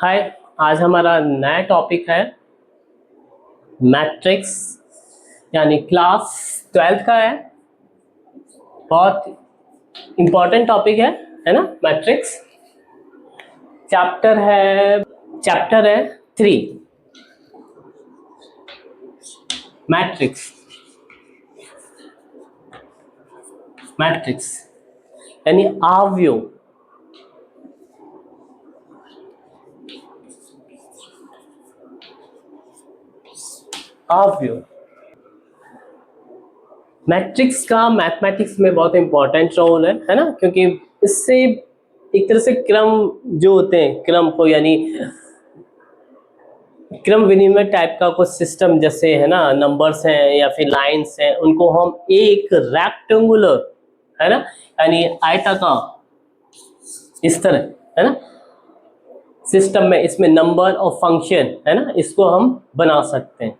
हाय। आज हमारा नया टॉपिक है मैट्रिक्स, यानी क्लास 12th का है। बहुत इम्पोर्टेंट टॉपिक है ना। मैट्रिक्स चैप्टर है 3। मैट्रिक्स मैट्रिक्स यानी अवयव। अवयव मैट्रिक्स का मैथमेटिक्स में बहुत इंपॉर्टेंट रोल है ना, क्योंकि इससे एक तरह से क्रम जो होते हैं, क्रम को यानी क्रम विनिमय टाइप का कुछ सिस्टम जैसे है ना, नंबर्स हैं या फिर लाइंस हैं, उनको हम एक रेक्टेंगुलर है ना, यानी आयताकार इस तरह है ना सिस्टम में, इसमें नंबर और फंक्शन है ना, इसको हम बना सकते हैं।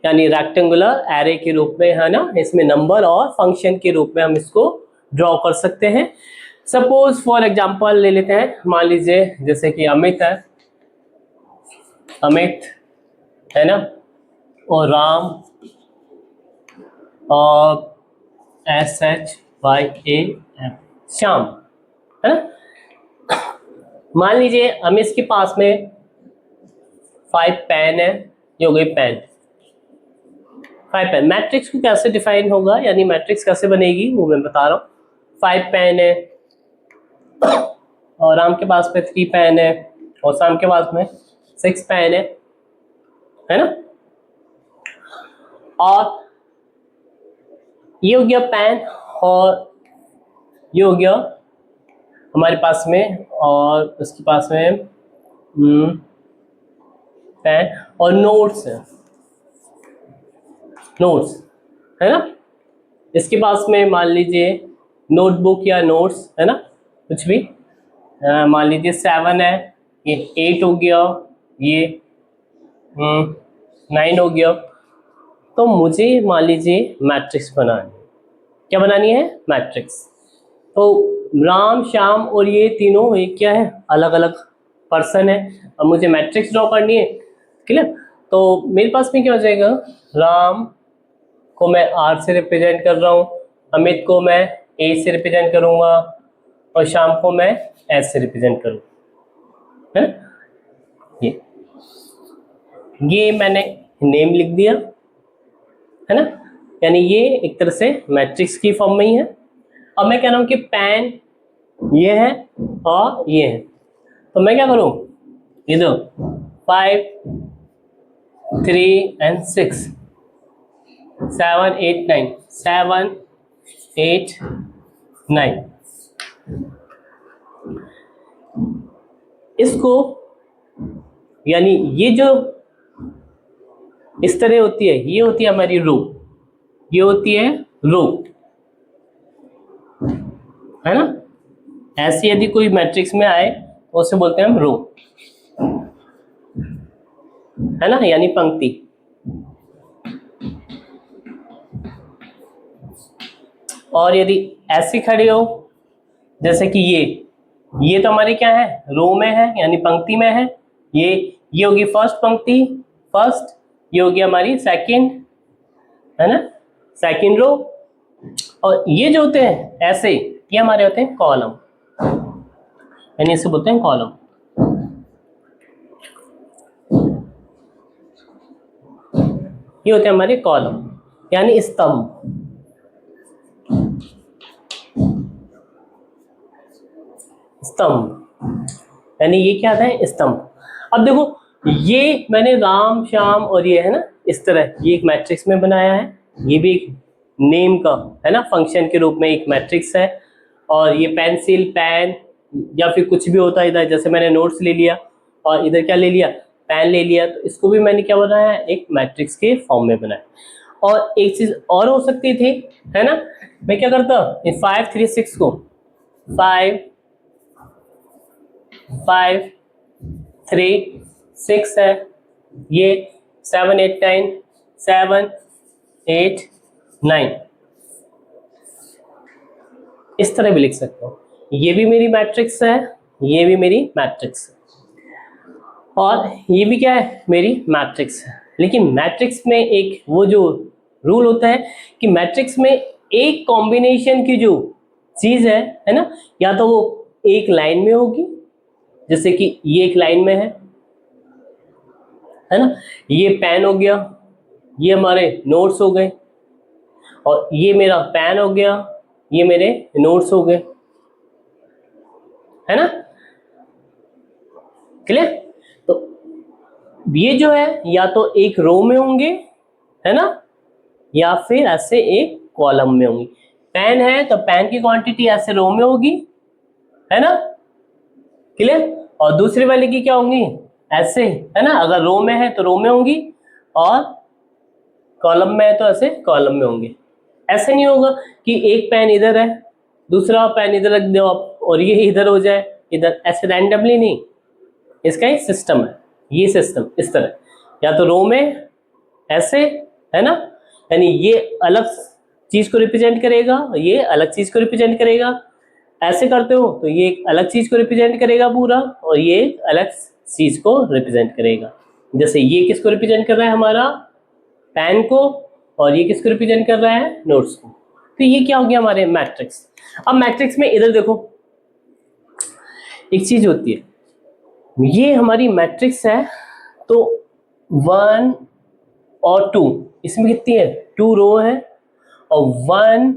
यानी रेक्टेंगुलर एरे के रूप में है ना, इसमें नंबर और फंक्शन के रूप में हम इसको ड्रॉ कर सकते हैं। सपोज फॉर एग्जांपल ले लेते हैं, मान लीजिए जैसे कि अमित है ना, और राम और SHYAM श्याम है ना। मान लीजिए अमित के पास में 5 पेन है, ये हो गई पेन। 5 पेन। मैट्रिक्स को कैसे डिफाइन होगा, यानी मैट्रिक्स कैसे बनेगी वो मैं बता रहा हूँ। 5 पेन है और राम के पास में 3 पेन है और श्याम के पास में 6 पेन है ना। और ये हो गया पेन और ये हो गया हमारे पास में, और उसके पास में पेन और नोट्स है, नोट्स है ना। इसके पास में मान लीजिए नोटबुक या नोट्स है ना, कुछ भी। मान लीजिए 7 है, ये 8 हो गया, ये 9 हो गया। तो मुझे मान लीजिए मैट्रिक्स बनानी है। क्या बनानी है? मैट्रिक्स। तो राम श्याम और ये तीनों एक क्या है, अलग अलग पर्सन है। अब मुझे मैट्रिक्स ड्रॉ करनी है, क्लियर। तो मेरे पास में क्या हो जाएगा, राम को मैं R से रिप्रेजेंट कर रहा हूँ, अमित को मैं A से रिप्रेजेंट करूंगा और श्याम को मैं S से रिप्रेजेंट करूँगा, है ना। ये मैंने नेम लिख दिया है ना, यानी ये एक तरह से मैट्रिक्स की फॉर्म में ही है। अब मैं कह रहा हूं कि पेन ये है और ये है, तो मैं क्या करूं, ये दो 5 3 and 6 7 8 9 7 8 9 इसको, यानी ये जो इस तरह होती है, ये होती है हमारी रो, ये होती है रो है ना। ऐसी यदि कोई मैट्रिक्स में आए तो उसे बोलते हैं हम रो, है ना, यानी पंक्ति। और यदि ऐसी खड़ी हो जैसे कि ये तो हमारी क्या है, रो में है यानी पंक्ति में है। ये होगी फर्स्ट पंक्ति, फर्स्ट। ये होगी हमारी सेकंड है ना, सेकंड रो। और ये जो होते हैं ऐसे, ये हमारे होते हैं कॉलम, यानी इसे बोलते हैं कॉलम। ये होते हैं हमारे कॉलम यानी स्तंभ। स्तंभ यानी ये क्या आता है, स्तंभ। अब देखो, ये मैंने राम श्याम और ये है ना, इस तरह ये एक मैट्रिक्स में बनाया है। ये भी एक नेम का है ना, फंक्शन के रूप में एक मैट्रिक्स है। और ये पेंसिल, पेन या फिर कुछ भी होता है इधर, जैसे मैंने नोट्स ले लिया और इधर क्या ले लिया, पेन ले लिया, तो इसको भी मैंने क्या बनाया है, एक मैट्रिक्स के फॉर्म में बनाया। और एक चीज और हो सकती थी है ना, मैं क्या करता, इन 5 3 6 को 5 5 3 6 है, ये 7 8 9 7 8 9 इस तरह भी लिख सकता हूँ। ये भी मेरी मैट्रिक्स है, ये भी मेरी मैट्रिक्स है। और ये भी क्या है, मेरी मैट्रिक्स है। लेकिन मैट्रिक्स में एक वो जो रूल होता है कि मैट्रिक्स में एक कॉम्बिनेशन की जो चीज है ना, या तो वो एक लाइन में होगी, जैसे कि ये एक लाइन में है ना, ये पेन हो गया, ये हमारे नोट्स हो गए, और ये मेरा पेन हो गया, ये मेरे नोट्स हो गए, है ना, क्लियर। तो ये जो है या तो एक रो में होंगे, है ना, या फिर ऐसे एक कॉलम में होंगी। पेन है तो पेन की क्वांटिटी ऐसे रो में होगी, है ना, क्लियर। और दूसरे वाले की क्या होंगी, ऐसे, है ना, अगर रो में है तो रो में होंगी, और कॉलम में है तो ऐसे कॉलम में होंगे। ऐसे नहीं होगा कि एक पेन इधर है, दूसरा पेन इधर रख दो आप और ये इधर हो जाए, इधर, ऐसे रैंडमली नहीं। इसका एक सिस्टम है, ये सिस्टम इस तरह, या तो रो में ऐसे, है ना, यानी ये अलग चीज को रिप्रेजेंट करेगा, ये अलग चीज को रिप्रेजेंट करेगा। ऐसे करते हो तो ये एक अलग चीज को रिप्रेजेंट करेगा पूरा, और ये एक अलग चीज को रिप्रेजेंट करेगा। जैसे ये किसको रिप्रेजेंट कर रहा है, हमारा पेन को, और ये किसको रिप्रेजेंट कर रहा है, नोट्स को। तो ये क्या हो गया, हमारे मैट्रिक्स। अब मैट्रिक्स में इधर देखो, एक चीज होती है, ये हमारी मैट्रिक्स है, तो 1 और 2, इसमें कितनी है, 2 रो है, और 1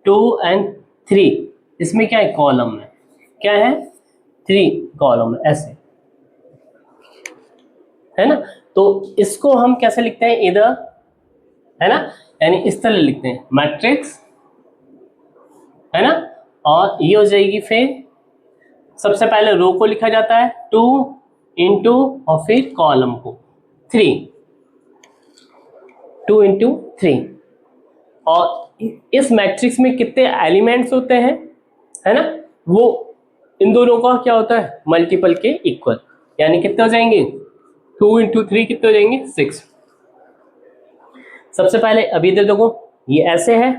2 एंड 3 इसमें क्या है, कॉलम है, क्या है, 3 कॉलम है, ऐसे, है ना। तो इसको हम कैसे लिखते हैं, इधर, है ना, यानी इस तरह लिखते हैं, मैट्रिक्स, है ना, और ये हो जाएगी, फिर सबसे पहले रो को लिखा जाता है 2 इंटू, और फिर कॉलम को 3, 2 इंटू 3। और इस मैट्रिक्स में कितने एलिमेंट्स होते हैं, है ना, वो इन दोनों का क्या होता है, मल्टीपल के इक्वल, यानी कितने हो जाएंगे, 2 इंटू 3 कितने हो जाएंगे, 6। सबसे पहले अभी इधर देखो, ये ऐसे है,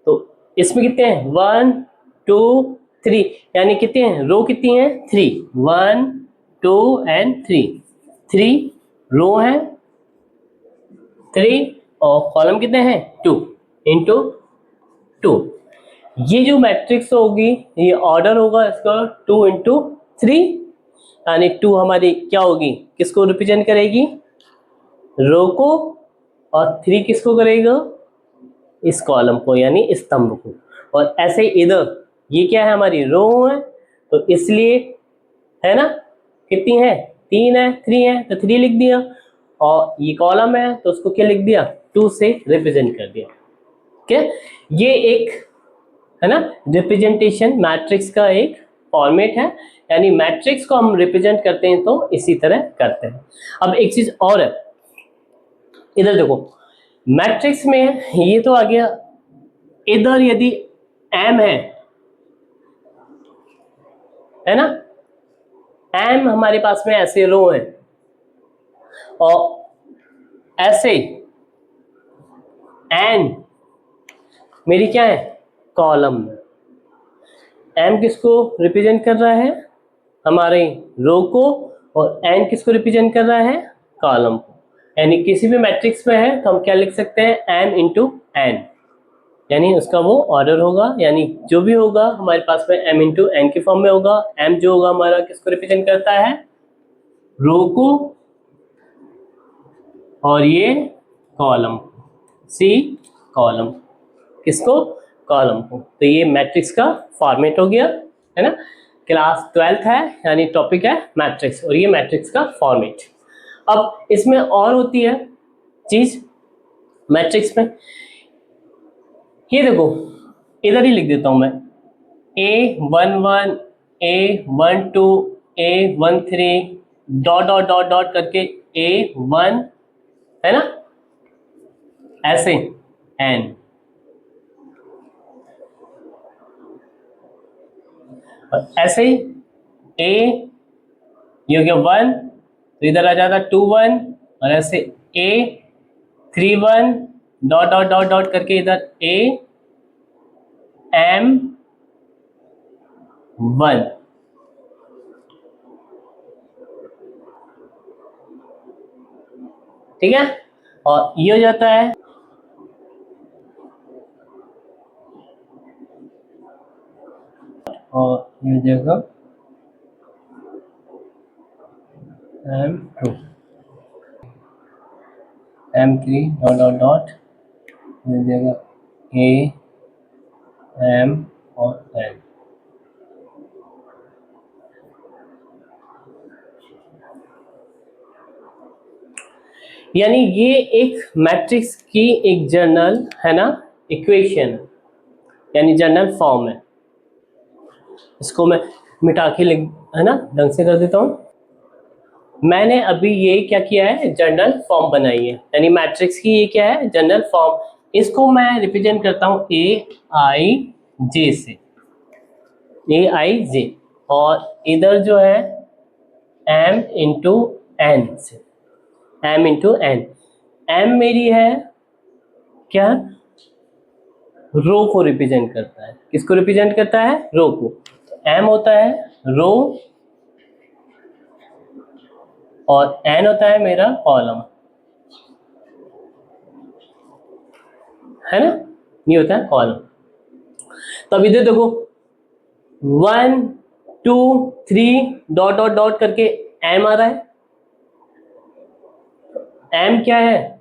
तो इसमें कितने हैं, 1 2 3, यानी कितने हैं, रो कितनी है, 3, 1 2 एंड 3, 3 रो है, 3, और कॉलम कितने हैं, 2 इंटू 2। ये जो मैट्रिक्स होगी, ये ऑर्डर होगा इसका 2 इंटू 3, यानी 2 हमारी क्या होगी, किसको रिप्रेजेंट करेगी, रो को, और 3 किसको करेगा, इस कॉलम को, यानी इस स्तंभ को। और ऐसे इधर ये क्या है, हमारी रो है, तो इसलिए, है ना, कितनी है, 3 है, 3 है तो 3 लिख दिया, और ये कॉलम है तो उसको क्या लिख दिया, 2 से रिप्रेजेंट कर दिया। ठीक, ये एक, है ना, रिप्रेजेंटेशन मैट्रिक्स का एक फॉर्मेट है, यानी मैट्रिक्स को हम रिप्रेजेंट करते हैं तो इसी तरह करते हैं। अब एक चीज और है, इधर देखो, मैट्रिक्स में ये तो आ गया, इधर यदि m है ना, m हमारे पास में ऐसे रो है, और ऐसे n मेरी क्या है, कॉलम। m किसको रिप्रेजेंट कर रहा है, हमारे रो को, और n किसको रिप्रेजेंट कर रहा है, कॉलम को। यानी किसी भी मैट्रिक्स में है तो हम क्या लिख सकते हैं, m इंटू n, यानी उसका वो ऑर्डर होगा, यानी जो भी होगा हमारे पास में m इंटू n के फॉर्म में होगा। m जो होगा हमारा किसको रिप्रेजेंट करता है, रो को, और ये कॉलम, c कॉलम, किसको, कॉलम को। तो ये मैट्रिक्स का फॉर्मेट हो गया, है ना। क्लास 12th है, यानी टॉपिक है मैट्रिक्स, और ये मैट्रिक्स का फॉर्मेट। अब इसमें और होती है चीज मैट्रिक्स में, ये देखो, इधर ही लिख देता हूं मैं, A11 A12 A13 dot dot dot dot करके A1, है ना, ऐसे N, और ऐसे ही A, ये हो गया 1, तो इधर आ जाता 2 1, और ऐसे A31 dot dot dot dot करके इधर AM1, ठीक है, और ये हो जाता है और ये हो जाएगा M2 M3 dot dot dot, ये हो जाएगा A M और N। यानी ये एक मैट्रिक्स की एक जनरल है ना इक्वेशन, यानी जनरल फॉर्म है। इसको मैं मिटा के लिख, है ना, ढंग से कर देता हूँ। मैंने अभी ये क्या किया है, जनरल फॉर्म बनाई है, यानी मैट्रिक्स की ये क्या है, जनरल फॉर्म। इसको मैं रिप्रेजेंट करता हूँ ए आई जे से, ए आई जे, और इधर जो है एम इंटू एन से, एम इंटू एन। एम मेरी है क्या, रो को रिप्रेजेंट करता है। किसको रिप्रेजेंट करता है, रो को। एम होता है रो और एन होता है मेरा कॉलम, है ना, ये होता है कॉलम। तो अब इधर देखो 1 2 3 डॉट डॉट डॉट करके एम आ रहा है। एम क्या है,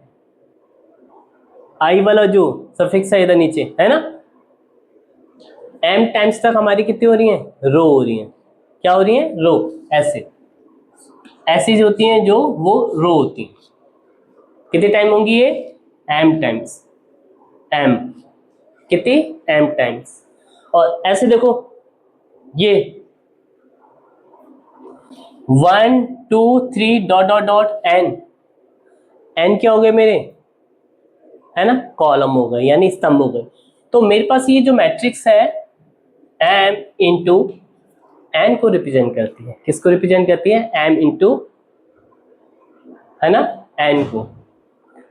आई वाला जो सफिक्स है इधर नीचे, है ना। एम टाइम्स तक हमारी कितनी हो रही है, रो हो रही है। क्या हो रही है, रो। ऐसे ऐसी जो होती हैं जो वो रो होती हैं। कितने टाइम होंगी ये, एम टाइम्स, एम कितनी, एम टाइम्स। और ऐसे देखो ये 1 2 3 dot dot dot N, N क्या हो गए मेरे, है ना, कॉलम हो गए, यानी स्तंभ हो गए। तो मेरे पास ये जो मैट्रिक्स है एम इंटू एन को रिप्रेजेंट करती है। किसको रिप्रेजेंट करती है, एम इंटू, है ना, एन को।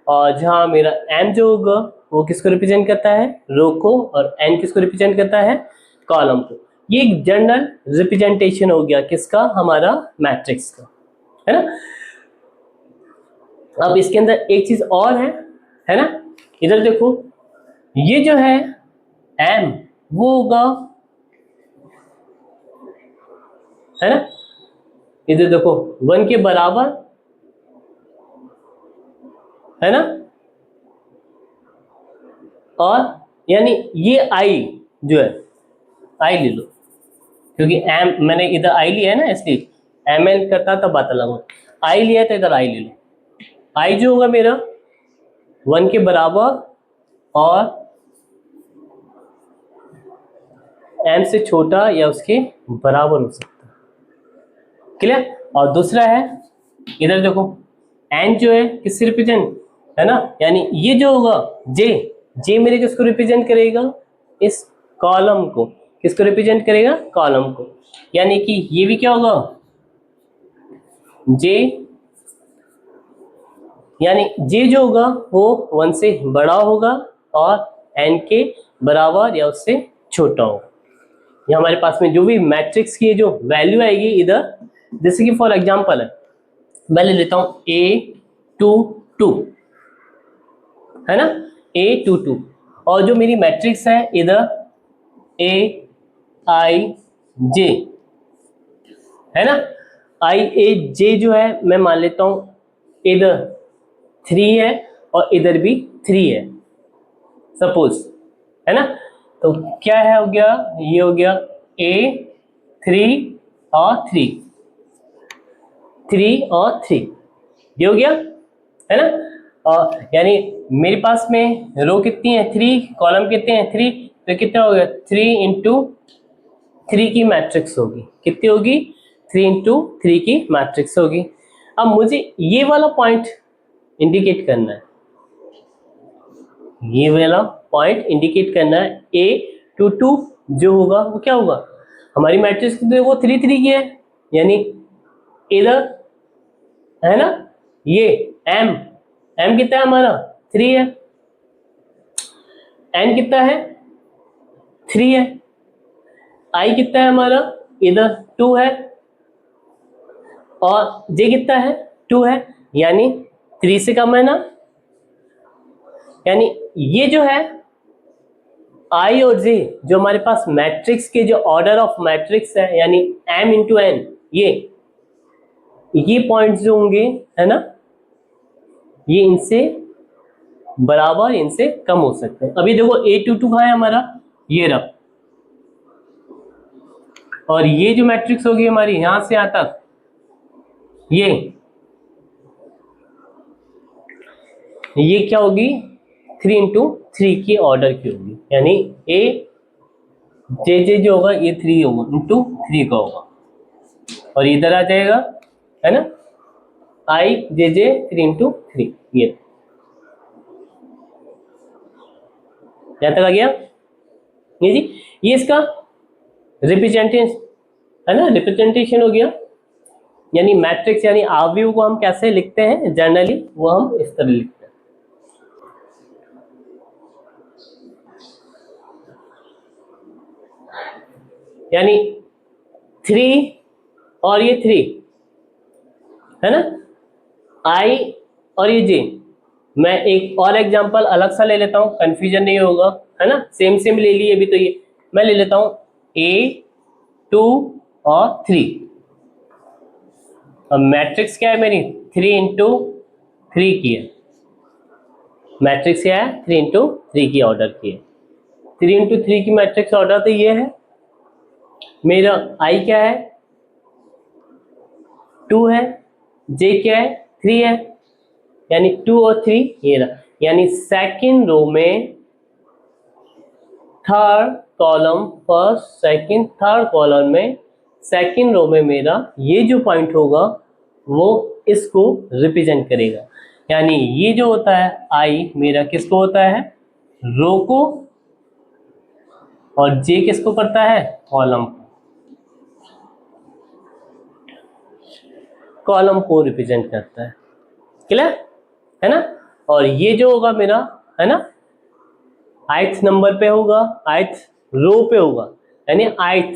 और जहां मेरा एम जो होगा वो किसको रिप्रेजेंट करता है, रो को, और एन किसको रिप्रेजेंट करता है, कॉलम को। ये एक जनरल रिप्रेजेंटेशन हो गया किसका, हमारा मैट्रिक्स का, है ना। अब इसके अंदर एक चीज और है ना, इधर देखो ये जो है एम वो होगा, है ना, इधर देखो 1 के बराबर, है ना, और यानी ये आई जो है, आई ले लो, क्योंकि एम मैंने इधर आई लिया है ना, इसलिए एम एन करता तब बात अलग हो। आई लिया तो इधर आई ले लो। आई जो होगा मेरा 1 के बराबर और एम से छोटा या उसके बराबर हो सकता है। क्लियर। और दूसरा है इधर देखो एन जो है किससे रिप्रेजेंट, है ना, यानी ये जो होगा जे, जे मेरे किसको रिप्रेजेंट करेगा, इस कॉलम को। किसको रिप्रेजेंट करेगा, कॉलम को। यानी कि ये भी क्या होगा, जे, यानी जे जो होगा वो 1 से बड़ा होगा और एन के बराबर या उससे छोटा होगा। ये हमारे पास में जो भी मैट्रिक्स की जो वैल्यू आएगी इधर, जैसे कि फॉर एग्जांपल है, मैं ले लेता हूं A22, है ना, A22, और जो मेरी मैट्रिक्स है इधर AIJ, है ना। IAJ जो है मैं मान लेता हूं इधर 3 है और इधर भी 3 है सपोज, है ना। तो क्या है, हो गया, ये हो गया A3 और 3, 3 और 3, ये हो गया, है ना। और यानी मेरे पास में रो कितनी है, 3, कॉलम कितने हैं, 3, तो कितना हो गया, 3 इंटू 3 की मैट्रिक्स होगी। कितनी होगी, 3 इंटू 3 की मैट्रिक्स होगी। अब मुझे ये वाला पॉइंट इंडिकेट करना है, ये वाला पॉइंट इंडिकेट करना है। A22 जो होगा वो क्या होगा, हमारी मैट्रिक्स तो वो 3 3 की है, यानी इधर, है ना, ये m, m कितना है हमारा, 3 है, n कितना है, 3 है, i कितना है हमारा, इधर 2 है, और j कितना है, 2 है, यानी 3 से कम है ना, यानी ये जो है आई और जे जो हमारे पास मैट्रिक्स के जो ऑर्डर ऑफ मैट्रिक्स है यानी m इंटू एन, ये पॉइंट्स जो होंगे है ना, ये इनसे बराबर इनसे कम हो सकते हैं। अभी देखो A22 कहाँ है हमारा, ये रहा, और ये जो मैट्रिक्स होगी हमारी यहां से यहां तक, ये क्या होगी, 3 इंटू 3 की ऑर्डर की होगी, यानी ए जे जो होगा ये 3 होगा इंटू 3 का होगा, और इधर आ जाएगा है ना आई जे 3 इंटू 3, ये यहां तक आ गया। ये जी ये इसका रिप्रेजेंटेशन है ना, रिप्रेजेंटेशन हो गया, यानी मैट्रिक्स यानी आव्यूह को हम कैसे लिखते हैं जनरली, वो हम इस तरह लिखते हैं। यानी 3 और ये 3 है ना, आई और ये जे। मैं एक और एग्जांपल अलग सा ले लेता हूं, कंफ्यूजन नहीं होगा है ना, सेम सेम ले लिए अभी, तो ये मैं ले लेता हूं A2 और 3। अब मैट्रिक्स क्या है मेरी, 3 इंटू 3 की है, मैट्रिक्स क्या है 3 इंटू 3 की ऑर्डर की है, 3 इंटू 3 की मैट्रिक्स ऑर्डर तो ये है। मेरा आई क्या है 2 है, जे क्या है 3 है, यानी 2 और 3 ये रहा, यानी सेकंड रो में third column, first second third column में सेकंड रो में मेरा ये जो पॉइंट होगा वो इसको रिप्रेजेंट करेगा, यानी ये जो होता है आई मेरा किसको होता है, रो को, और जे किसको करता है, कॉलम को, कॉलम को रिप्रेजेंट करता है, क्लियर है ना। और ये जो होगा मेरा है ना आइथ नंबर पे होगा, आइथ रो पे होगा, यानी आइथ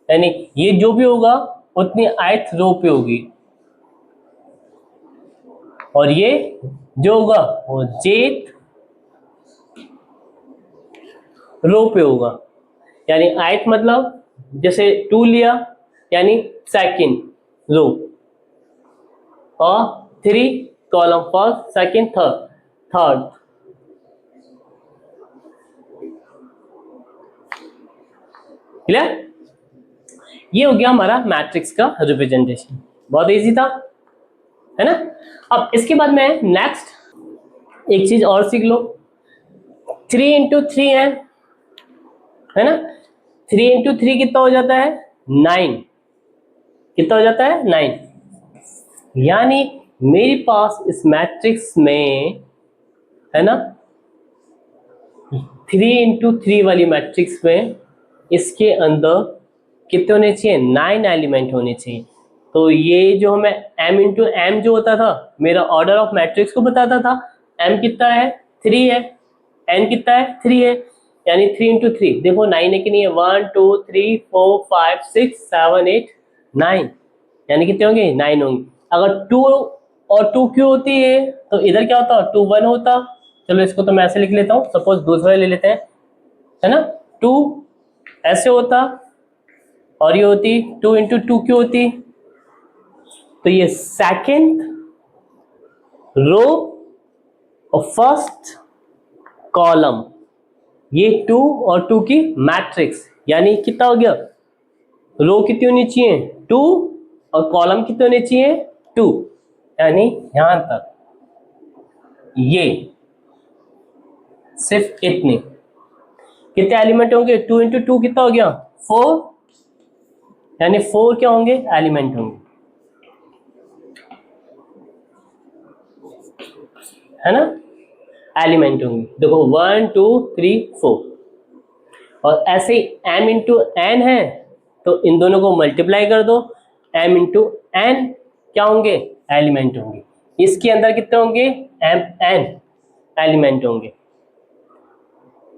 यानी ये जो भी होगा उतनी आइथ रो पे होगी, और ये जो होगा वो जेथ रो पे होगा, यानी आइथ मतलब जैसे 2 लिया यानी सेकंड रो, और 3 column first second third. Clear, ये हो गया हमारा मैट्रिक्स का रिप्रेजेंटेशन, बहुत इजी था है ना। अब इसके बाद में नेक्स्ट एक चीज और सीख लो, 3 इंटू 3 है ना, 3 इंटू 3 कितना हो जाता है 9, कितना हो जाता है 9, यानी मेरे पास इस मैट्रिक्स में है ना 3 इंटू 3 वाली मैट्रिक्स में इसके अंदर कितने होने चाहिए, 9 एलिमेंट होने चाहिए। तो ये जो हमें m इंटू एम जो होता था मेरा ऑर्डर ऑफ मैट्रिक्स को बताता था, m कितना है 3 है, n कितना है 3 है, यानी 3 इंटू 3 देखो 9 है कि नहीं है, 1 2 3 4 5 6 7 8 9, यानी कितने होंगे 9 होंगे। अगर 2 और 2 क्यों होती है तो इधर क्या होता 2 1 होता, चलो इसको तो मैं ऐसे लिख लेता हूँ, सपोज दूसरा ले लेते हैं है ना, 2 ऐसे होता, और ये होती 2 इंटू 2 क्यों होती, तो ये सेकेंड रो और फर्स्ट कॉलम, ये 2 और 2 की मैट्रिक्स, यानी कितना हो गया, रो कितनी होनी चाहिए 2 और कॉलम कितने होने चाहिए 2, यानी यहां तक ये सिर्फ इतने, कितने एलिमेंट होंगे 2 इंटू 2 कितना हो गया 4, यानी 4 क्या होंगे एलिमेंट होंगे है ना, एलिमेंट होंगे, देखो 1 2 3 4, और ऐसे ही m इंटू एन है तो इन दोनों को मल्टीप्लाई कर दो, m इंटू एन क्या होंगे एलिमेंट होंगे, इसके अंदर कितने होंगे m n एलिमेंट होंगे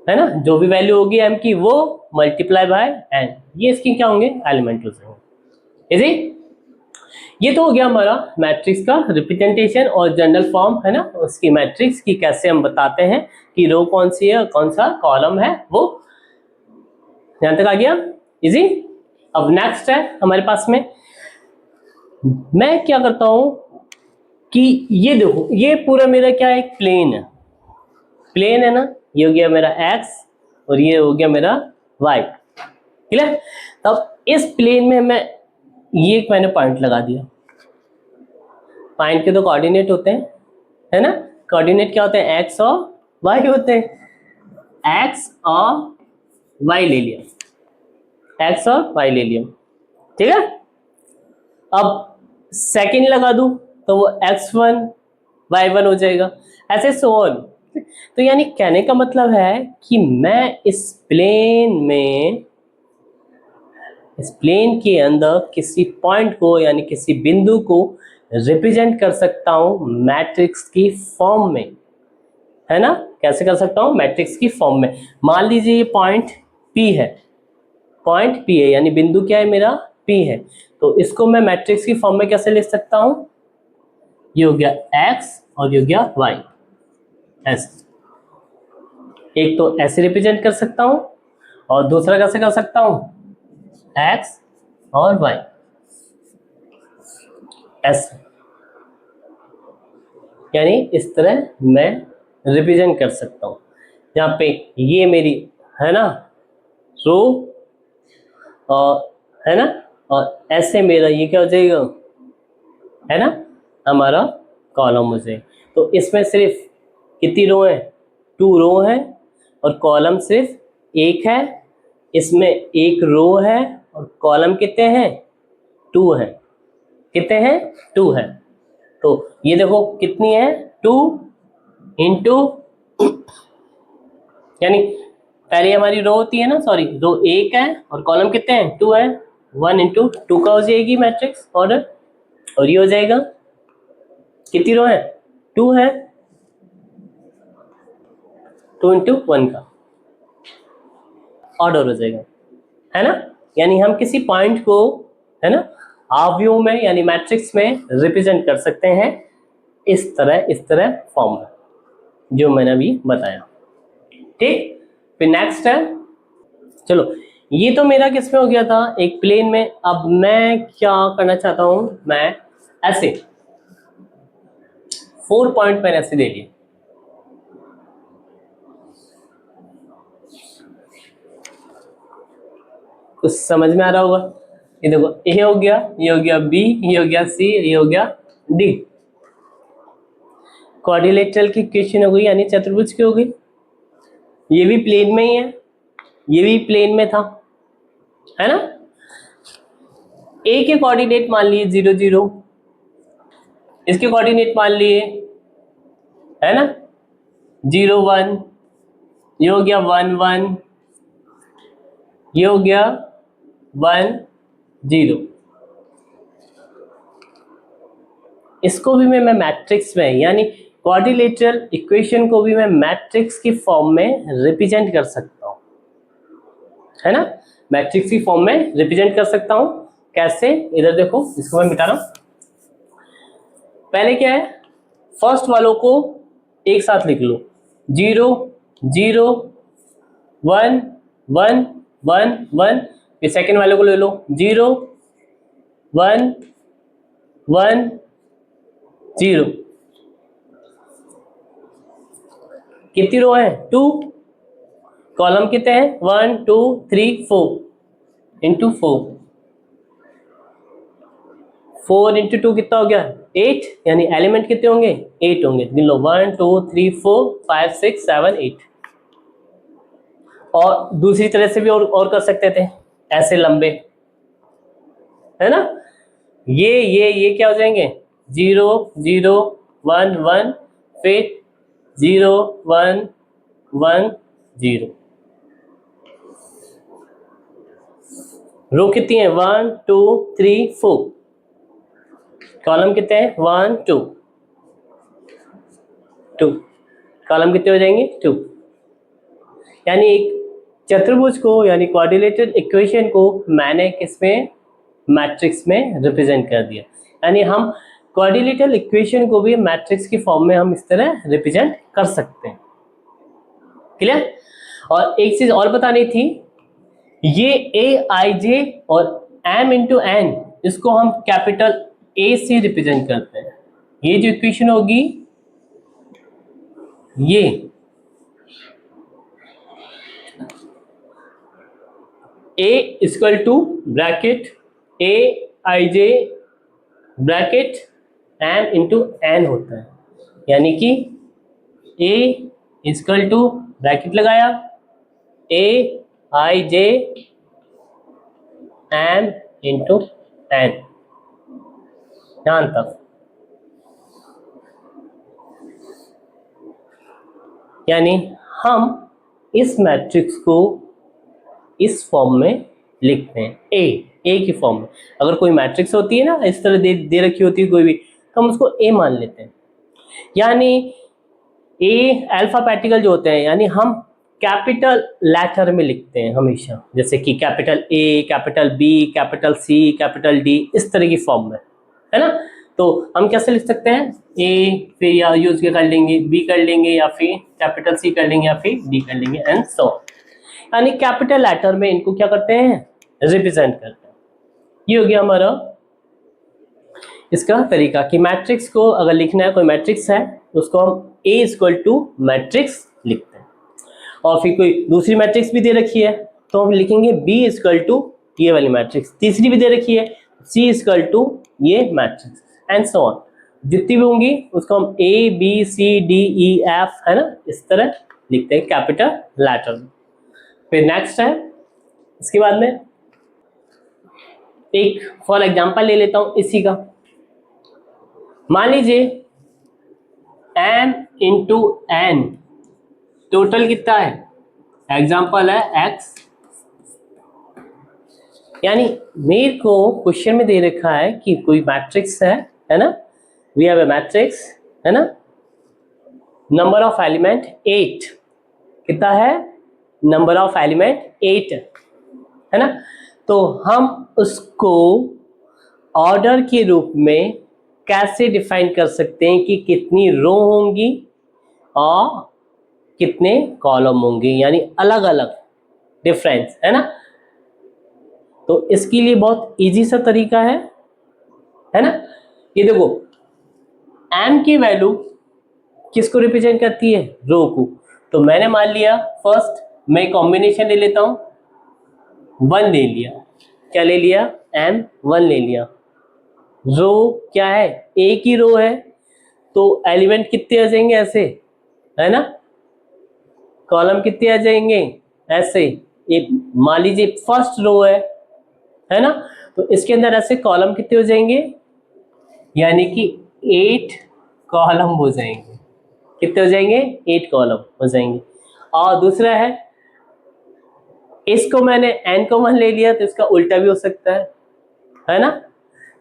है ना, जो भी वैल्यू होगी m की वो मल्टीप्लाई बाय n, ये इसकी क्या होंगे एलिमेंट हो जाएंगे, इजी। ये तो हो गया हमारा मैट्रिक्स का रिप्रेजेंटेशन और जनरल फॉर्म है ना उसकी मैट्रिक्स की, कैसे हम बताते हैं कि रो कौन सी है और कौन सा कॉलम है, वो यहां तक आ गया इजी। अब नेक्स्ट है हमारे पास में, मैं क्या करता हूं कि ये देखो ये पूरा मेरा क्या है, एक प्लेन है, प्लेन है ना, ये हो गया मेरा x और ये हो गया मेरा y, क्लियर। तब इस प्लेन में मैं ये एक मैंने पॉइंट लगा दिया, पॉइंट के तो कोऑर्डिनेट होते हैं है ना, कोऑर्डिनेट क्या होते हैं, x और y होते हैं, x और y ले लिया, x और y ले लिया, ठीक है। अब सेकेंड लगा दूं तो वो x1 y1 हो जाएगा, ऐसे सो ऑन। तो यानी कहने का मतलब है कि मैं इस प्लेन में, इस प्लेन के अंदर किसी पॉइंट को यानी किसी बिंदु को रिप्रेजेंट कर सकता हूं मैट्रिक्स की फॉर्म में, है ना। कैसे कर सकता हूं, मैट्रिक्स की फॉर्म में। मान लीजिए ये पॉइंट P है, पॉइंट P है यानी बिंदु क्या है मेरा P है, तो इसको मैं मैट्रिक्स की फॉर्म में कैसे लिख सकता हूं, ये हो गया x और ये हो गया y, ऐसे एक तो ऐसे रिप्रेजेंट कर सकता हूं और दूसरा कैसे कर सकता हूं, x और y ऐसे, यानी इस तरह मैं रिप्रेजेंट कर सकता हूं। यहाँ पे ये मेरी है ना रो और है ना, और ऐसे मेरा ये क्या हो जाएगा, है ना हमारा कॉलम हो जाएगा। तो इसमें सिर्फ कितनी रो है, 2 रो है और कॉलम सिर्फ एक है, इसमें एक रो है और कॉलम कितने हैं, 2 है, कितने हैं 2 है। तो ये देखो कितनी है 2 इंटू, यानी पहले हमारी रो होती है ना, सॉरी रो एक है और कॉलम कितने हैं 2 है, 1 इंटू 2 का हो जाएगी मैट्रिक्स ऑर्डर, और ये हो जाएगा कितनी रो है 2 है, 2 इंटू 1 का ऑर्डर हो जाएगा, है ना। यानी हम किसी पॉइंट को है ना आव्यूह में यानी मैट्रिक्स में रिप्रेजेंट कर सकते हैं इस तरह फॉर्म में जो मैंने अभी बताया, ठीक। फिर नेक्स्ट है, चलो ये तो मेरा किस में हो गया था, एक प्लेन में। अब मैं क्या करना चाहता हूं, मैं ऐसे 4 पॉइंट मैंने ऐसे दे दिए, कुछ समझ में आ रहा होगा। ये देखो ए हो गया, ये हो गया बी, ये हो गया सी, ये हो गया डी, क्वाड्रिलेटरल की इक्वेशन हो गई यानी चतुर्भुज की हो गई। ये भी प्लेन में ही है, ये भी प्लेन में था, है ना। ए के कोऑर्डिनेट मान लिए 0 0, इसके कोऑर्डिनेट मान लिए है ना 0 1, ये हो गया 1 1, ये हो गया 1 0। इसको भी मैं मैट्रिक्स में यानी क्वाड्रिलेटरल इक्वेशन को भी मैं मैट्रिक्स की फॉर्म में रिप्रेजेंट कर सकता हूं, है ना। मैट्रिक्स की फॉर्म में रिप्रेजेंट कर सकता हूं, कैसे, इधर देखो इसको मैं मिटा रहा हूं। पहले क्या है, फर्स्ट वालों को एक साथ लिख लो, 0 0 1 1 1 1, फिर सेकेंड वाले को ले लो 0 1 1 0, कितनी रो है 2, कॉलम कितने हैं 1 2 3 4 इंटू 4 इंटू 2 कितना हो गया 8, यानी एलिमेंट कितने होंगे 8 होंगे, गिन लो 1 2 3 4 5 6 7 8। और दूसरी तरह से भी और कर सकते थे ऐसे लंबे, है ना। ये क्या हो जाएंगे 0 0 1 1, फिर 0 1 1 0। रो कितनी है 1 2 3 4, कॉलम कितने हैं 1 2 2, कॉलम कितने हो जाएंगे 2। यानी एक चतुर्भुज को यानी क्वाड्रिलेटरल इक्वेशन को मैंने किसमें मैट्रिक्स में रिप्रेजेंट कर दिया। यानी हम क्वाड्रिलेटरल इक्वेशन को भी मैट्रिक्स की फॉर्म में हम इस तरह रिप्रेजेंट कर सकते हैं। क्लियर? और एक चीज और बतानी थी, ये ए आई जे और एम इंटू एन, इसको हम कैपिटल ए से रिप्रेजेंट करते हैं। ये जो इक्वेशन होगी, ये ए equal to bracket A I J bracket M into N होता है। यानी कि ए इक्वल टू ब्रैकेट लगाया ए आई जे एम इंटू एन, ध्यान तक। यानी हम इस मैट्रिक्स को इस फॉर्म में लिखते हैं, ए की फॉर्म में। अगर कोई मैट्रिक्स होती है ना, इस तरह दे रखी होती है कोई भी, तो हम उसको ए मान लेते हैं। यानी ए अल्फाबेटिकल जो होते हैं, यानी हम कैपिटल लेटर में लिखते हैं हमेशा, जैसे कि capital A, capital B, capital C, capital D, इस तरह की फॉर्म में, है ना। तो हम कैसे लिख सकते हैं, ए फिर या यूज के कर लेंगे, बी कर लेंगे, या फिर कैपिटल सी कर लेंगे, या फिर डी कर लेंगे, एंड सो। यानी कैपिटल लेटर में इनको क्या करते हैं, रिप्रेजेंट करते हैं। ये हो गया हमारा इसका तरीका कि मैट्रिक्स को अगर लिखना है, कोई मैट्रिक्स है उसको हम ए इक्वल टू मैट्रिक्स लिखते हैं। और फिर कोई दूसरी मैट्रिक्स भी दे रखी है तो हम लिखेंगे बी इक्वल टू ये वाली मैट्रिक्स, तीसरी भी दे रखी है सी इक्वल टू ये मैट्रिक्स, एंड सो ऑन। जितनी भी होंगी उसको हम A B C D E F, है ना, इस तरह लिखते हैं कैपिटल लेटर में। फिर नेक्स्ट है, इसके बाद में एक फॉर एग्जांपल ले लेता हूं इसी का। मान लीजिए m इंटू एन टोटल कितना है, एग्जांपल है x। यानी मेरे को क्वेश्चन में दे रखा है कि कोई मैट्रिक्स है ना, वी हैव ए मैट्रिक्स, है ना, नंबर ऑफ एलिमेंट 8, कितना है, नंबर ऑफ एलिमेंट 8 है ना। तो हम उसको ऑर्डर के रूप में कैसे डिफाइन कर सकते हैं कि कितनी रो होंगी और कितने कॉलम होंगे, यानी अलग अलग डिफरेंस, है ना। तो इसके लिए बहुत इजी सा तरीका है ना। ये देखो m की वैल्यू किसको रिप्रेजेंट करती है, रो को। तो मैंने मान लिया फर्स्ट मैं कॉम्बिनेशन ले लेता हूं, 1 ले लिया, क्या ले लिया, m1 ले लिया। रो क्या है, ए की रो है, तो एलिमेंट कितने आ जाएंगे ऐसे, है ना, कॉलम कितने आ जाएंगे ऐसे। ये मान लीजिए फर्स्ट रो है ना, तो इसके अंदर ऐसे कॉलम कितने हो जाएंगे, यानी कि 8 कॉलम हो जाएंगे। कितने हो जाएंगे, 8 कॉलम हो जाएंगे। और दूसरा इसको मैंने n को 1 ले लिया, तो इसका उल्टा भी हो सकता है ना,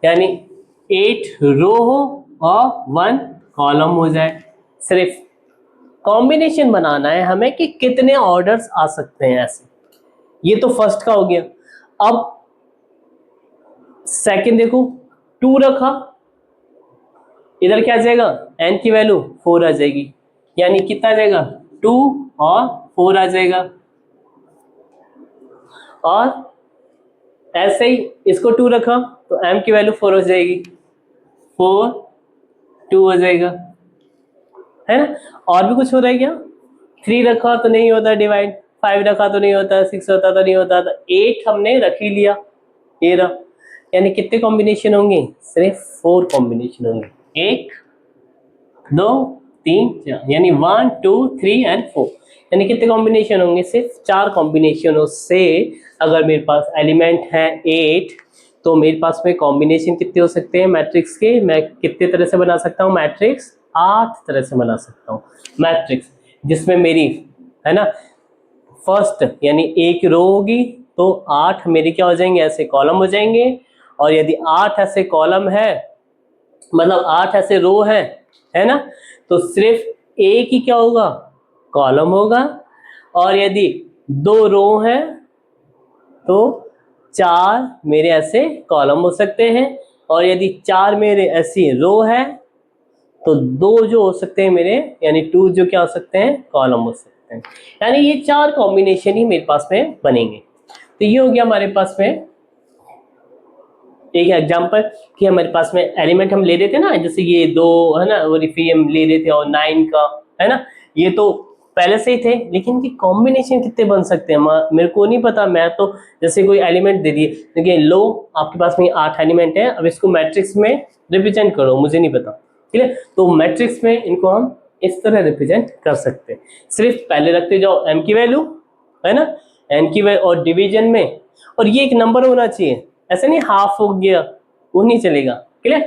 यानी 8 रो हो और 1 कॉलम हो जाए। सिर्फ कॉम्बिनेशन बनाना है हमें कि कितने ऑर्डर्स आ सकते हैं ऐसे। ये तो फर्स्ट का हो गया। अब सेकंड देखो, 2 रखा, इधर क्या आ जाएगा, n की वैल्यू 4 आ जाएगी, यानी कितना आ जाएगा, 2 और 4 आ जाएगा। और ऐसे ही इसको 2 रखा तो m की वैल्यू 4 हो जाएगी, 4 2 हो जाएगा, है ना। और भी कुछ हो रहा है क्या, 3 रखा तो नहीं होता डिवाइड, 5 रखा तो नहीं होता, 6 होता तो नहीं होता, तो 8 हमने रख ही लिया, ये रहा। यानी कितने कॉम्बिनेशन होंगे, सिर्फ 4 कॉम्बिनेशन होंगे, 1 2 3 4, यानी 1 2 3 एंड 4। यानी कितने कॉम्बिनेशन होंगे, सिर्फ 4 कॉम्बिनेशनों से। अगर मेरे पास एलिमेंट है 8, तो मेरे पास में कॉम्बिनेशन कितने हो सकते हैं मैट्रिक्स के, मैं कितने तरह से बना सकता हूँ मैट्रिक्स, 8 तरह से बना सकता हूँ मैट्रिक्स, जिसमें मेरी, है ना, फर्स्ट यानी एक रो होगी तो 8 मेरे क्या हो जाएंगे, ऐसे कॉलम हो जाएंगे। और यदि 8 ऐसे कॉलम है, मतलब 8 ऐसे रो है ना, तो सिर्फ एक ही क्या होगा, कॉलम होगा। और यदि 2 रो है तो 4 मेरे ऐसे कॉलम हो सकते हैं, और यदि 4 मेरे ऐसी रो है तो 2 जो हो सकते हैं मेरे, यानी 2 जो क्या हो सकते हैं, कॉलम हो सकते हैं। यानी ये 4 कॉम्बिनेशन ही मेरे पास में बनेंगे। तो ये हो गया हमारे पास में एक एग्जांपल कि हमारे पास में एलिमेंट हम ले रहे थे ना, जैसे ये 2 है ना, और हम ले रहे थे, और 9 का है ना, ये तो पहले से ही थे, लेकिन इनकी कॉम्बिनेशन कितने बन सकते हैं मेरे को नहीं पता। मैं तो जैसे कोई एलिमेंट दे दिए, देखिए लो आपके पास में 8 एलिमेंट है, अब इसको मैट्रिक्स में रिप्रेजेंट करो, मुझे नहीं पता, ठीक है। तो मैट्रिक्स में इनको हम इस तरह रिप्रेजेंट कर सकते हैं। सिर्फ पहले रखते जाओ m की वैल्यू, है ना, n की वैल्यू, और डिवीजन में, और ये एक नंबर होना चाहिए, ऐसे नहीं हाफ हो गया वो नहीं चलेगा, क्लियर।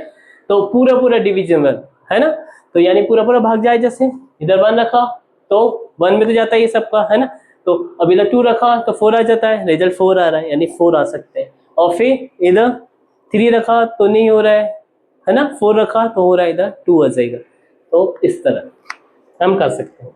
तो पूरा पूरा डिवीजन है ना, तो यानी पूरा पूरा भाग जाए, जैसे इधर 1 रखा तो 1 में तो जाता है ये सबका, है ना, तो अब इधर 2 रखा तो 4 आ जाता है, रिजल्ट 4 आ रहा है, यानी 4 आ सकते हैं। और फिर इधर 3 रखा तो नहीं हो रहा है ना, 4 रखा तो हो रहा है, इधर 2 आ जाएगा। तो इस तरह हम कर सकते हैं।